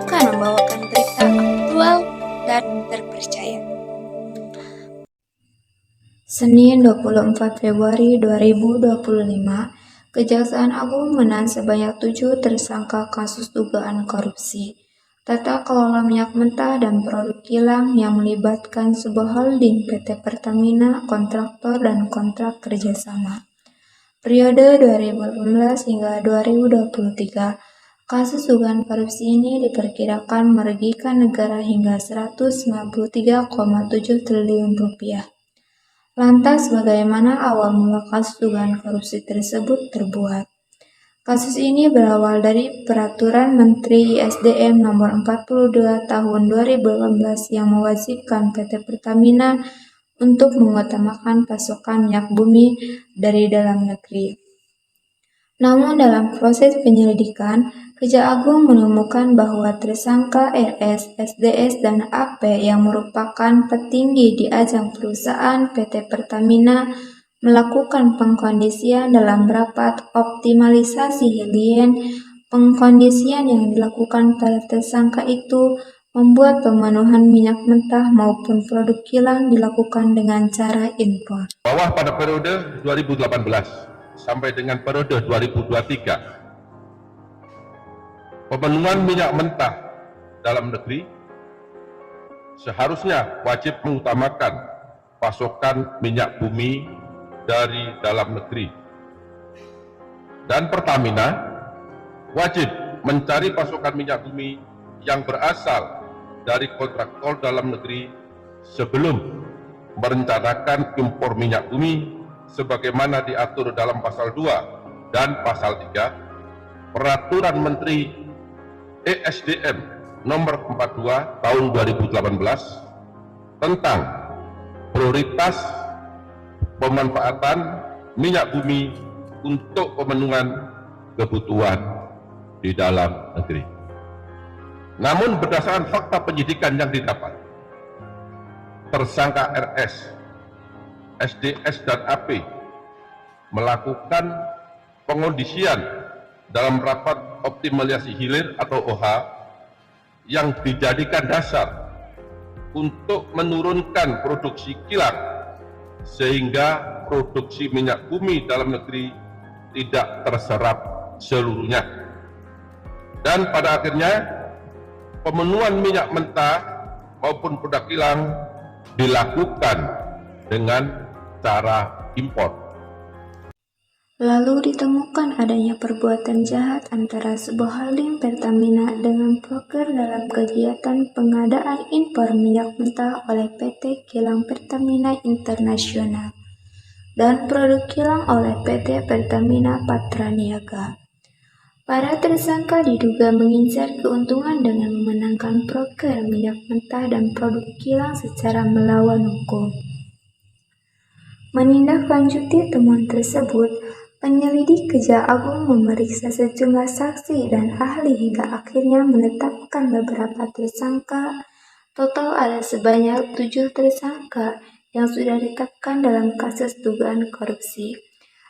akan membawakan berita aktual dan terpercaya. Senin 24 Februari 2025, Kejaksaan Agung menahan sebanyak 7 tersangka kasus dugaan korupsi tata kelola minyak mentah dan produk kilang yang melibatkan sebuah holding PT Pertamina, kontraktor, dan kontrak kerjasama. Periode 2018 hingga 2023, kasus dugaan korupsi ini diperkirakan merugikan negara hingga 193,7 triliun rupiah. Lantas, bagaimana awal mula kasus dugaan korupsi tersebut terbuat? Kasus ini berawal dari Peraturan Menteri ISDM Nomor 42 Tahun 2018 yang mewajibkan PT Pertamina untuk mengutamakan pasokan minyak bumi dari dalam negeri. Namun dalam proses penyelidikan, Kejagung menemukan bahwa tersangka RS, SDS, dan AP yang merupakan petinggi di ajang perusahaan PT Pertamina melakukan pengkondisian dalam rapat optimalisasi hilirin. Pengkondisian yang dilakukan para tersangka itu membuat pemenuhan minyak mentah maupun produk kilang dilakukan dengan cara impor. Bahwa pada periode 2018 sampai dengan periode 2023, pemenuhan minyak mentah dalam negeri seharusnya wajib mengutamakan pasokan minyak bumi dari dalam negeri. Dan Pertamina wajib mencari pasokan minyak bumi yang berasal dari kontraktor dalam negeri sebelum merencanakan impor minyak bumi sebagaimana diatur dalam pasal 2 dan pasal 3 Peraturan Menteri ESDM Nomor 42 Tahun 2018 tentang prioritas pemanfaatan minyak bumi untuk pemenuhan kebutuhan di dalam negeri. Namun berdasarkan fakta penyidikan yang didapat, tersangka RS, SDS, dan AP melakukan pengondisian dalam rapat optimalisasi hilir atau OH yang dijadikan dasar untuk menurunkan produksi kilang sehingga produksi minyak bumi dalam negeri tidak terserap seluruhnya. Dan pada akhirnya pemenuhan minyak mentah maupun produk kilang dilakukan dengan cara impor. Lalu ditemukan adanya perbuatan jahat antara sebuah holding Pertamina dengan broker dalam kegiatan pengadaan impor minyak mentah oleh PT Kilang Pertamina Internasional dan produk kilang oleh PT Pertamina Patraniaga. Para tersangka diduga mengincar keuntungan dengan memenangkan broker minyak mentah dan produk kilang secara melawan hukum. Menindaklanjuti temuan tersebut, penyelidik Kejagung memeriksa sejumlah saksi dan ahli hingga akhirnya menetapkan beberapa tersangka. Total ada sebanyak 7 tersangka yang sudah ditetapkan dalam kasus dugaan korupsi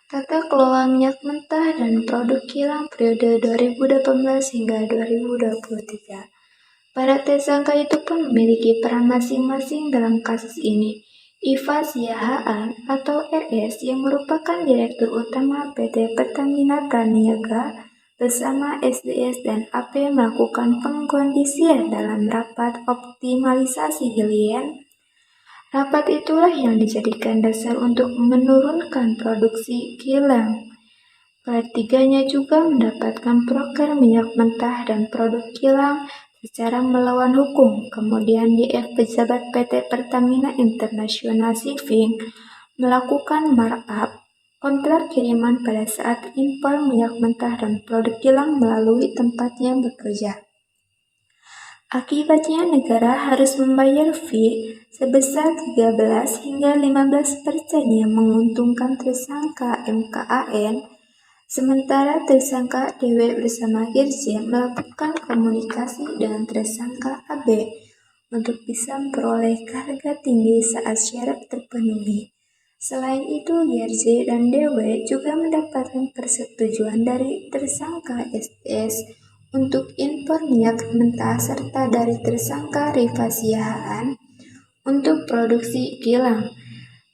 tata kelola minyak mentah dan produk kilang periode 2018 hingga 2023. Para tersangka itu pun memiliki peran masing-masing dalam kasus ini. Iva Siahaan atau RS yang merupakan Direktur Utama PT Pertamina Praniaga bersama SDS dan AP melakukan pengkondisian dalam rapat optimalisasi hilirin. Rapat itulah yang dijadikan dasar untuk menurunkan produksi kilang. Ketiganya juga mendapatkan broker minyak mentah dan produk kilang secara melawan hukum. Kemudian DF pejabat PT Pertamina International Shipping melakukan markup kontrak kiriman pada saat impor minyak mentah dan produk kilang melalui tempatnya bekerja. Akibatnya negara harus membayar fee sebesar 13 hingga 15% yang menguntungkan tersangka MKAN. Sementara tersangka DW bersama Irjen melakukan komunikasi dengan tersangka AB untuk bisa memperoleh harga tinggi saat syarat terpenuhi. Selain itu, GRJ dan DW juga mendapatkan persetujuan dari tersangka SS untuk impor minyak mentah serta dari tersangka Rifa Siahaan untuk produksi kilang.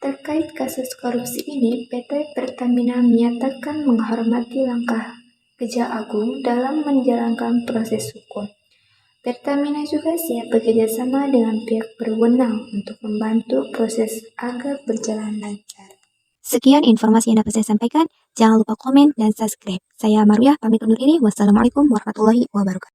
Terkait kasus korupsi ini, PT Pertamina menyatakan menghormati langkah Kejaksaan Agung dalam menjalankan proses hukum. Pertamina juga siap bekerja sama dengan pihak berwenang untuk membantu proses agar berjalan lancar. Sekian informasi yang dapat saya sampaikan. Jangan lupa komen dan subscribe. Saya Maruya, pamit undur diri. Wassalamualaikum warahmatullahi wabarakatuh.